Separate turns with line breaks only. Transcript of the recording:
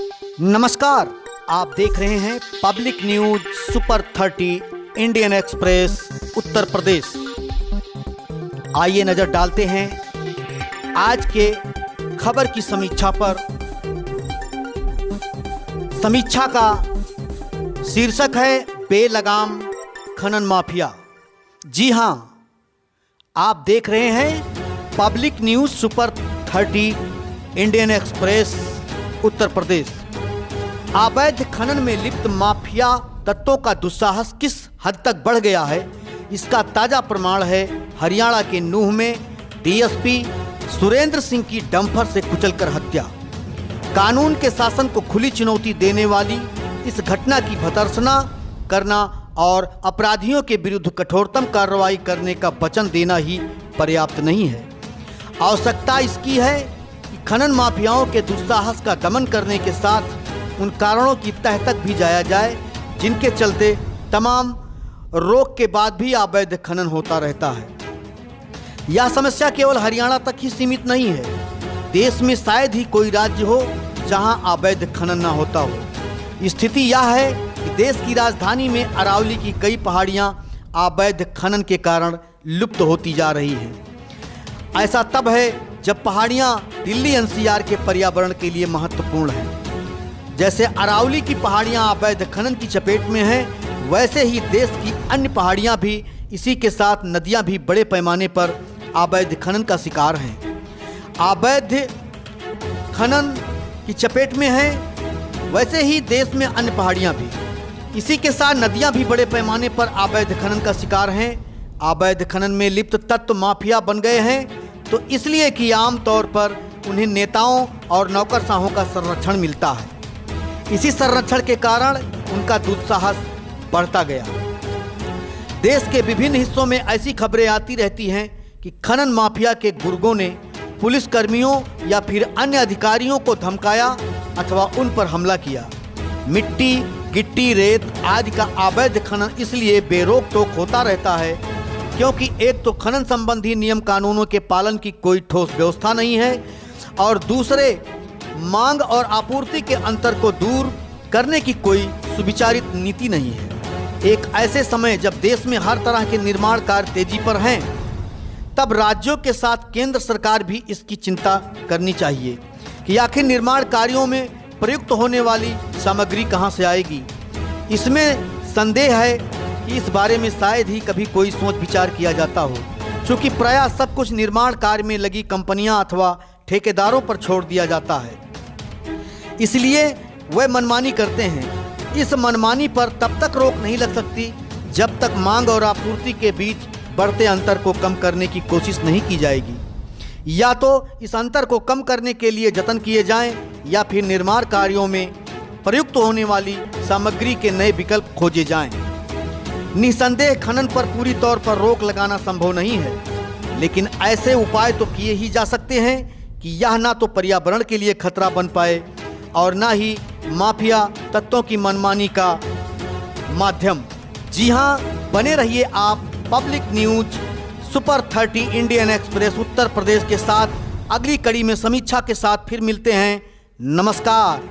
नमस्कार, आप देख रहे हैं Public News Super 30 Indian Express Uttar Pradesh. आइए नजर डालते हैं आज के खबर की समीक्षा पर। समीक्षा का शीर्षक है बेलगाम खनन माफिया। जी हां, आप देख रहे हैं Public News Super 30 Indian Express Uttar Pradesh. अवैध खनन में लिप्त माफिया तत्वों का दुस्साहस किस हद तक बढ़ गया है, इसका ताजा प्रमाण है हरियाणा के नूंह में डीएसपी सुरेंद्र सिंह की डंपर से कुचलकर हत्या। कानून के शासन को खुली चुनौती देने वाली इस घटना की भर्त्सना करना और अपराधियों के विरुद्ध कठोरतम कार्रवाई करने का वचन देना ही पर्याप्त नहीं है। आवश्यकता इसकी है कि खनन माफियाओं के दुस्साहस का दमन करने के साथ उन कारणों की तह तक भी जाया जाए जिनके चलते तमाम रोक के बाद भी अवैध खनन होता रहता है। यह समस्या केवल हरियाणा तक ही सीमित नहीं है। देश में शायद ही कोई राज्य हो जहां अवैध खनन ना होता हो। स्थिति यह है कि देश की राजधानी में अरावली की कई पहाड़ियां अवैध खनन के कारण लुप्त होती जा रही हैं। ऐसा तब है जब पहाड़ियां दिल्ली एनसीआर के पर्यावरण के लिए महत्वपूर्ण हैं। जैसे अरावली की पहाड़ियां अवैध खनन की चपेट में हैं, वैसे ही देश की अन्य पहाड़ियां भी, इसी के साथ नदियां भी बड़े पैमाने पर अवैध खनन का शिकार हैं। अवैध खनन की चपेट में हैं, वैसे ही देश में अन्य पहाड़ियां भी, इसी के साथ नदियां भी बड़े पैमाने पर अवैध खनन का शिकार हैं। अवैध खनन में लिप्त तत्व माफिया बन गए हैं तो इसलिए कि आमतौर पर उन्हें नेताओं और नौकरशाहों का संरक्षण मिलता है। इसी संरक्षण के कारण उनका दुस्साहस बढ़ता गया। देश के विभिन्न हिस्सों में ऐसी खबरें आती रहती हैं कि खनन माफिया के गुर्गों ने पुलिसकर्मियों या फिर अन्य अधिकारियों को धमकाया अथवा उन पर हमला किया। मिट्टी, गिट्टी, रेत आदि का अवैध खनन इसलिए बेरोक टोक होता रहता है क्योंकि एक तो खनन संबंधी नियम कानूनों के पालन की कोई ठोस व्यवस्था नहीं है और दूसरे मांग और आपूर्ति के अंतर को दूर करने की कोई सुविचारित नीति नहीं है। एक ऐसे समय जब देश में हर तरह के निर्माण कार्य तेजी पर हैं, तब राज्यों के साथ केंद्र सरकार भी इसकी चिंता करनी चाहिए कि आखिर निर्माण कार्यों में प्रयुक्त होने वाली सामग्री कहां से आएगी। इसमें संदेह है कि इस बारे में शायद ही कभी कोई सोच विचार किया जाता हो, क्योंकि प्रायः सब कुछ निर्माण कार्य में लगी कंपनियां अथवा ठेकेदारों पर छोड़ दिया जाता है। इसलिए वे मनमानी करते हैं। इस मनमानी पर तब तक रोक नहीं लग सकती जब तक मांग और आपूर्ति के बीच बढ़ते अंतर को कम करने की कोशिश नहीं की जाएगी। या तो इस अंतर को कम करने के लिए जतन किए जाएं या फिर निर्माण कार्यों में प्रयुक्त होने वाली सामग्री के नए विकल्प खोजे जाएं। निसंदेह खनन पर पूरी तौर पर रोक लगाना संभव नहीं है, लेकिन ऐसे उपाय तो किए ही जा सकते हैं कि यह ना तो पर्यावरण के लिए खतरा बन पाए और ना ही माफिया तत्वों की मनमानी का माध्यम। जी हां, बने रहिए आप Public News Super 30 Indian Express Uttar Pradesh के साथ। अगली कड़ी में समीक्षा के साथ फिर मिलते हैं। नमस्कार।